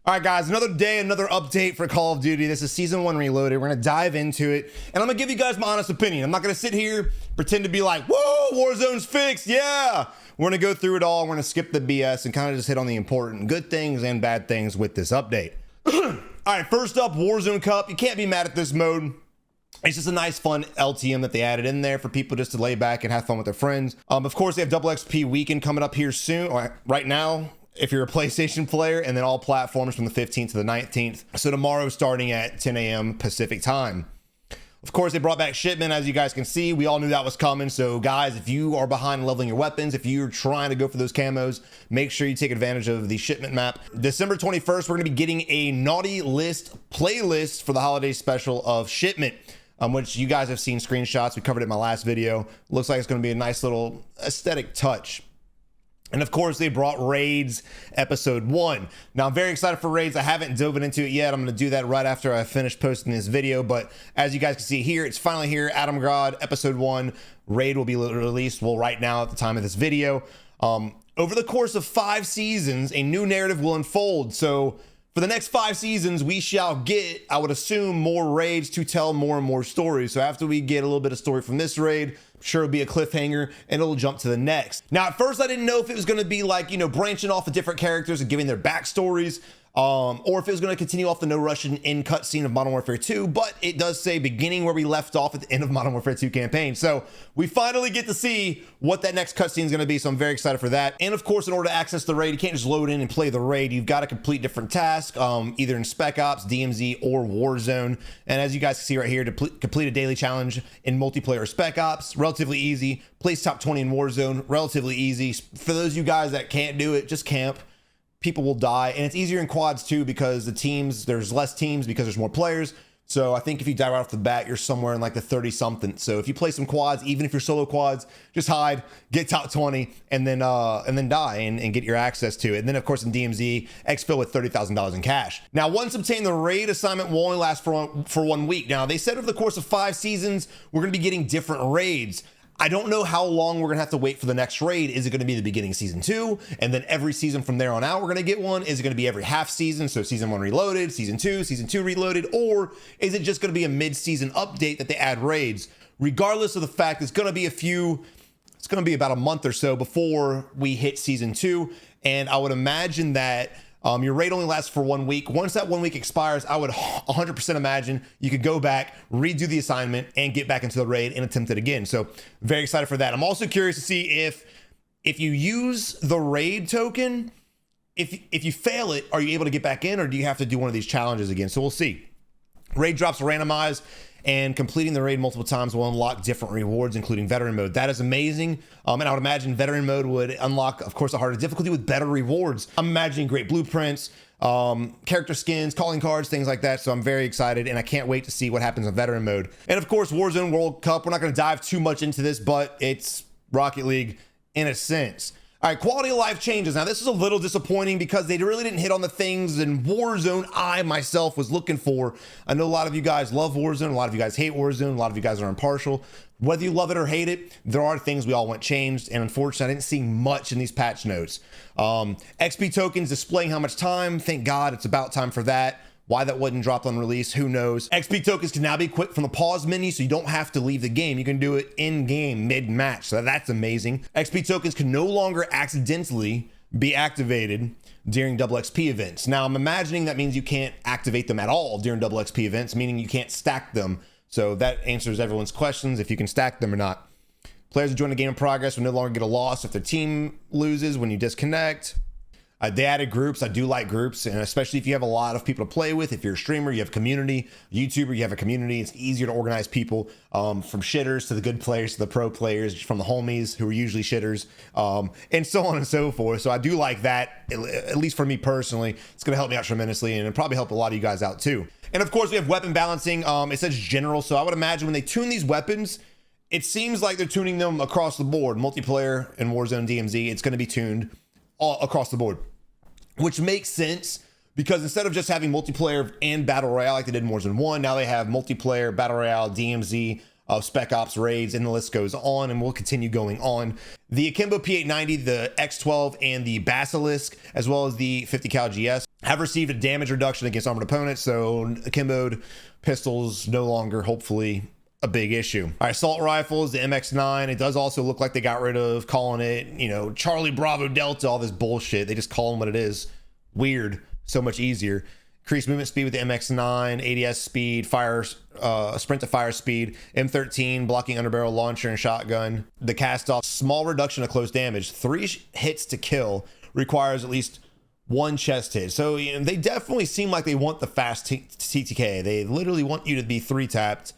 All right, guys, another day, another update for Call of Duty. This is Season 1 Reloaded. We're going to dive into it, and I'm going to give you guys my honest opinion. I'm not going to sit here, pretend to be like, whoa, Warzone's fixed, yeah. We're going to go through it all. We're going to skip the BS and kind of just hit on the important good things and bad things with this update. All right, first up, Warzone Cup. You can't be mad at this mode. It's just a nice, fun LTM that they added in there for people just to lay back and have fun with their friends. Of course, they have Double XP Weekend coming up here soon, or right now, if you're a PlayStation player, and then all platforms from the 15th to the 19th. So tomorrow starting at 10 a.m. Pacific time. Of course, they brought back Shipment, as you guys can see. We all knew that was coming. So guys, if you are behind leveling your weapons, if you're trying to go for those camos, make sure you take advantage of the Shipment map. December 21st, we're gonna be getting a naughty list playlist for the holiday special of Shipment, which you guys have seen screenshots. We covered it in my last video. Looks like it's gonna be a nice little aesthetic touch. And of course, they brought Raids Episode 1. Now, I'm very excited for Raids. I haven't dove into it yet. I'm going to do that right after I finish posting this video. But as you guys can see here, it's finally here. Adam God, Episode 1. Raid will be released, well, right now at the time of this video. Over the course of 5 seasons, a new narrative will unfold. So for the next 5 seasons, we shall get, I would assume, more raids to tell more and more stories. So after we get a little bit of story from this raid, I'm sure it'll be a cliffhanger and it'll jump to the next. Now, at first, I didn't know if it was going to be like, you know, branching off of different characters and giving their backstories, or if it was going to continue off the No Russian end cutscene of Modern Warfare 2, but it does say beginning where we left off at the end of Modern Warfare 2 campaign. So we finally get to see what that next cutscene is going to be. So I'm very excited for that. And of course, in order to access the raid, you can't just load in and play the raid. You've got to complete different tasks, either in Spec Ops, DMZ, or Warzone. And as you guys can see right here, to complete a daily challenge in multiplayer or Spec Ops, relatively easy. Place top 20 in Warzone, relatively easy. For those of you guys that can't do it, just camp. People will die, and it's easier in quads too because the teams, there's less teams because there's more players. So I think if you die right off the bat, you're somewhere in like the 30 something. So if you play some quads, even if you're solo quads, just hide, get top 20, and then die and get your access to it. And then of course in DMZ, exfil with $30,000 in cash. Now, once obtained, the raid assignment will only last for 1 week. Now they said over the course of 5 seasons, we're gonna be getting different raids. I don't know how long we're gonna have to wait for the next raid. Is it gonna be the beginning of season 2? And then every season from there on out, we're gonna get one? Is it gonna be every half season? So season 1 reloaded, season 2 reloaded, or is it just gonna be a mid-season update that they add raids? Regardless of the fact, it's gonna be about a month or so before we hit season 2. And I would imagine that your raid only lasts for 1 week. Once that 1 week expires, I would 100% imagine you could go back, redo the assignment, and get back into the raid and attempt it again. So very excited for that. I'm also curious to see if you use the raid token, if you fail it, are you able to get back in, or do you have to do one of these challenges again? So we'll see. Raid drops are randomized, and completing the raid multiple times will unlock different rewards, including veteran mode. That is amazing. And I would imagine veteran mode would unlock, of course, a harder difficulty with better rewards. I'm imagining great blueprints, character skins, calling cards, things like that. So I'm very excited, and I can't wait to see what happens in veteran mode. And of course, Warzone World Cup. We're not going to dive too much into this, but it's Rocket League in a sense. All right, quality of life changes. Now, this is a little disappointing because they really didn't hit on the things in Warzone I myself was looking for. I know a lot of you guys love Warzone. A lot of you guys hate Warzone. A lot of you guys are impartial. Whether you love it or hate it, there are things we all want changed. And unfortunately, I didn't see much in these patch notes. XP tokens displaying how much time. Thank God it's about time for that. Why that wasn't dropped on release, who knows? XP tokens can now be equipped from the pause menu, so you don't have to leave the game. You can do it in-game, mid-match, so that's amazing. XP tokens can no longer accidentally be activated during double XP events. Now, I'm imagining that means you can't activate them at all during double XP events, meaning you can't stack them. So that answers everyone's questions, if you can stack them or not. Players who join the game in progress will no longer get a loss if their team loses when you disconnect. They added groups. I do like groups, and especially if you have a lot of people to play with. If you're a streamer, you have community. YouTuber, you have a community. It's easier to organize people, from shitters to the good players to the pro players, from the homies who are usually shitters, and so on and so forth. So I do like that, at least for me personally. It's going to help me out tremendously, and it'll probably help a lot of you guys out too. And of course, we have weapon balancing. It says general, so I would imagine when they tune these weapons, it seems like they're tuning them across the board. Multiplayer and Warzone DMZ, it's going to be tuned all across the board, which makes sense because instead of just having multiplayer and battle royale like they did in Warzone 1, now they have multiplayer, battle royale, DMZ, Spec Ops raids, and the list goes on and will continue going on. The Akimbo P890, the X12, and the Basilisk, as well as the 50 cal GS, have received a damage reduction against armored opponents, so akimboed pistols no longer, hopefully, a big issue. All right, assault rifles, the MX9. It does also look like they got rid of calling it, you know, Charlie Bravo Delta, all this bullshit. They just call them what it is. Weird. So much easier. Increased movement speed with the MX9, ADS speed, fire, sprint to fire speed, M13, blocking underbarrel launcher and shotgun. The cast off, small reduction of close damage. 3 hits to kill requires at least 1 chest hit. So you know, they definitely seem like they want the fast TTK. They literally want you to be 3-tapped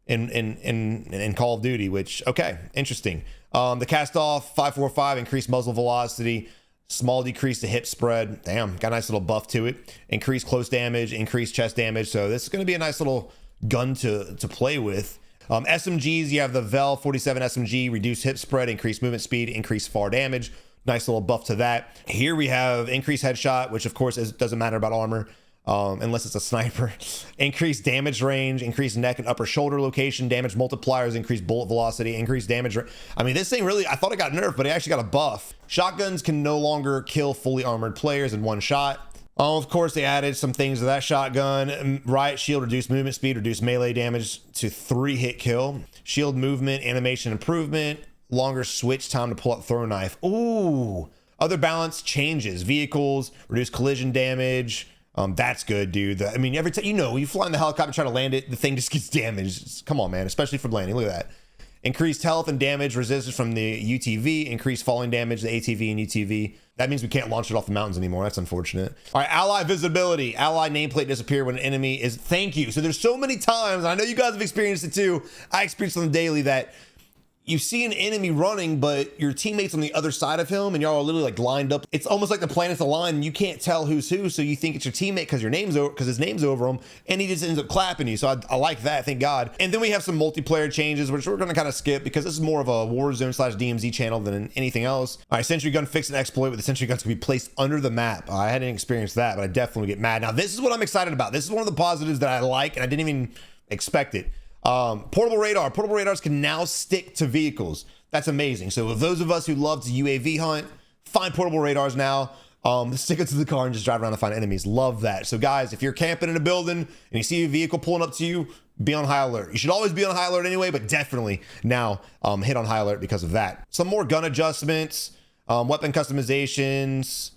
in Call of Duty, which, okay, interesting. The cast off, 545, increased muzzle velocity. Small decrease to hip spread. Damn, got a nice little buff to it. Increased close damage, increased chest damage. So this is going to be a nice little gun to play with. SMGs, you have the Vel 47 SMG, reduced hip spread, increased movement speed, increased far damage. Nice little buff to that. Here we have increased headshot, which of course doesn't matter about armor. Unless it's a sniper. Increased damage range, increased neck and upper shoulder location, damage multipliers, increased bullet velocity, increased damage. I mean, this thing really, I thought it got nerfed, but it actually got a buff. Shotguns can no longer kill fully armored players in 1 shot. Of course, they added some things to that shotgun. Riot shield, reduced movement speed, reduced melee damage to 3 hit kill. Shield movement, animation improvement, longer switch time to pull out throw knife. Ooh. Other balance changes. Vehicles, reduced collision damage. That's good, dude. I mean, every time, you know, you fly in the helicopter, try to land it, the thing just gets damaged. Come on, man, especially from landing. Look at that. Increased health and damage resistance from the UTV, increased falling damage, the ATV and UTV. That means we can't launch it off the mountains anymore. That's unfortunate. All right, ally visibility. Ally nameplate disappear when an enemy is, thank you. So there's so many times, and I know you guys have experienced it too. I experience on the daily that you see an enemy running, but your teammate's on the other side of him and y'all are literally like lined up. It's almost like the planets align and you can't tell who's who. So you think it's your teammate because his name's over him and he just ends up clapping you. So I like that, thank God. And then we have some multiplayer changes, which we're gonna kind of skip because this is more of a Warzone / DMZ channel than anything else. All right, sentry gun fix and exploit with the sentry guns can be placed under the map. I hadn't experienced that, but I definitely get mad. Now this is what I'm excited about. This is one of the positives that I like and I didn't even expect it. Portable radars can now stick to vehicles. That's amazing. So those of us who love to UAV hunt, find portable radars now, stick it to the car and just drive around and find enemies. Love that. So guys, if you're camping in a building and you see a vehicle pulling up to you, be on high alert. You should always be on high alert anyway, but definitely now hit on high alert because of that. Some more gun adjustments, weapon customizations,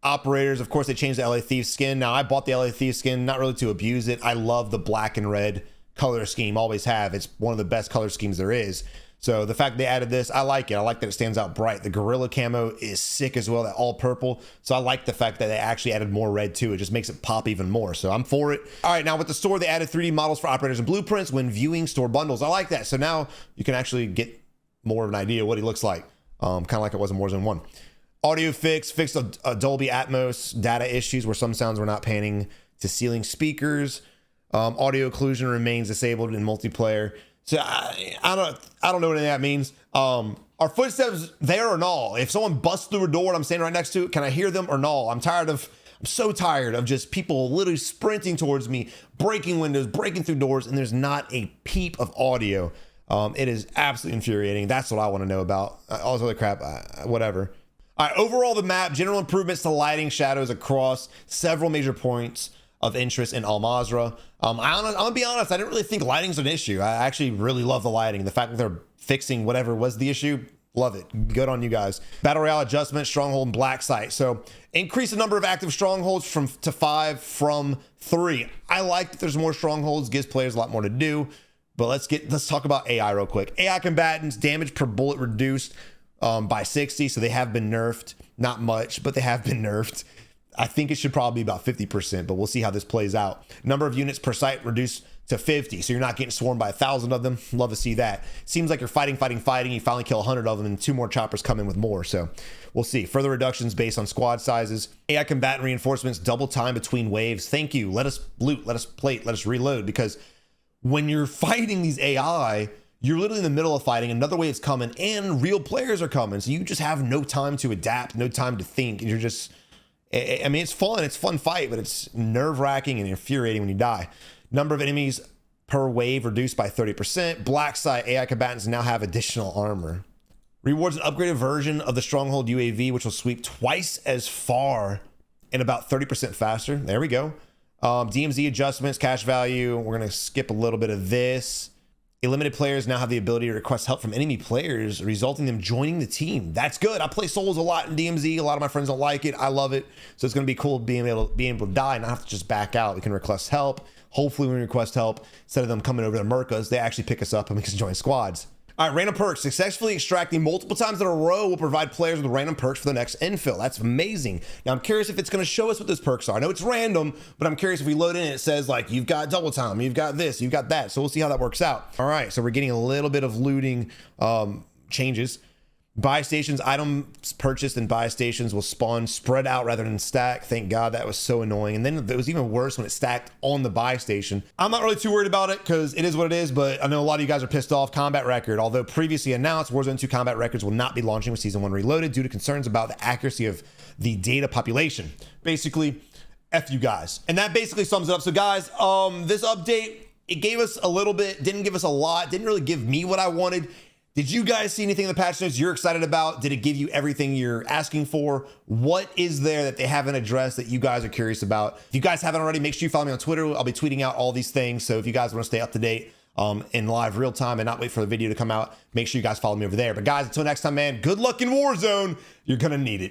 operators. Of course, they changed the LA Thief skin. Now I bought the LA Thief skin, not really to abuse it. I love the black and red color scheme, always have. It's one of the best color schemes there is. So the fact they added this, I like it. I like that it stands out bright. The gorilla camo is sick as well, that all purple. So I like the fact that they actually added more red too. It just makes it pop even more. So I'm for it. All right, now with the store, they added 3D models for operators and blueprints when viewing store bundles. I like that. So now you can actually get more of an idea of what he looks like. Kind of like it was in Warzone 1. Audio fixed a Dolby Atmos data issues where some sounds were not panning to ceiling speakers. Audio occlusion remains disabled in multiplayer. So I don't know what any of that means. Are footsteps there or no? If someone busts through a door and I'm standing right next to it, can I hear them or no? I'm so tired of just people literally sprinting towards me, breaking windows, breaking through doors, and there's not a peep of audio. It is absolutely infuriating. That's what I want to know about. All this other crap, whatever. All right, overall the map, general improvements to lighting, shadows across several major points of interest in Al Mazrah. I'm gonna be honest, I didn't really think lighting's an issue. I actually really love the lighting. The fact that they're fixing whatever was the issue, love it. Good on you guys. Battle Royale adjustment, Stronghold and Black Site. So increase the number of active strongholds to 5 from 3. I like that there's more strongholds, gives players a lot more to do. But let's talk about AI real quick. AI combatants, damage per bullet reduced by 60. So they have been nerfed. Not much, but they have been nerfed. I think it should probably be about 50%, but we'll see how this plays out. Number of units per site reduced to 50, so you're not getting swarmed by 1,000 of them. Love to see that. Seems like you're fighting. You finally kill 100 of them, and 2 more choppers come in with more, so we'll see. Further reductions based on squad sizes. AI combatant reinforcements, double time between waves. Thank you. Let us loot, let us plate, let us reload, because when you're fighting these AI, you're literally in the middle of fighting, another wave's coming, and real players are coming, so you just have no time to adapt, no time to think, and you're just... I mean, it's fun fight, but it's nerve-wracking and infuriating when you die. Number of enemies per wave reduced by 30%. Black Site AI combatants now have additional armor. Rewards an upgraded version of the Stronghold UAV, which will sweep twice as far and about 30% faster. There we go. DMZ adjustments, cash value. We're going to skip a little bit of this. Limited players now have the ability to request help from enemy players, resulting in them joining the team. That's good. I play solos a lot in DMZ. A lot of my friends don't like it. I love it. So it's going to be cool being able to die and not have to just back out. We can request help. Hopefully when we request help, instead of them coming over to Mercas, they actually pick us up and we can join squads. All right, random perks. Successfully extracting multiple times in a row will provide players with random perks for the next infill. That's amazing. Now, I'm curious if it's going to show us what those perks are. I know it's random, but I'm curious if we load in and it says, like, you've got double time, you've got this, you've got that. So we'll see how that works out. All right, so we're getting a little bit of looting changes. Buy stations, items purchased in buy stations will spawn spread out rather than stack. Thank God, that was so annoying. And then it was even worse when it stacked on the buy station. I'm not really too worried about it because it is what it is, but I know a lot of you guys are pissed off. Combat record, although previously announced, Warzone 2 combat records will not be launching with Season 1 Reloaded due to concerns about the accuracy of the data population. Basically, F you guys. And that basically sums it up. So guys, this update, it gave us a little bit, didn't give us a lot, didn't really give me what I wanted. Did you guys see anything in the patch notes you're excited about? Did it give you everything you're asking for? What is there that they haven't addressed that you guys are curious about? If you guys haven't already, make sure you follow me on Twitter. I'll be tweeting out all these things. So if you guys want to stay up to date in live real time and not wait for the video to come out, make sure you guys follow me over there. But guys, until next time, man, good luck in Warzone. You're going to need it.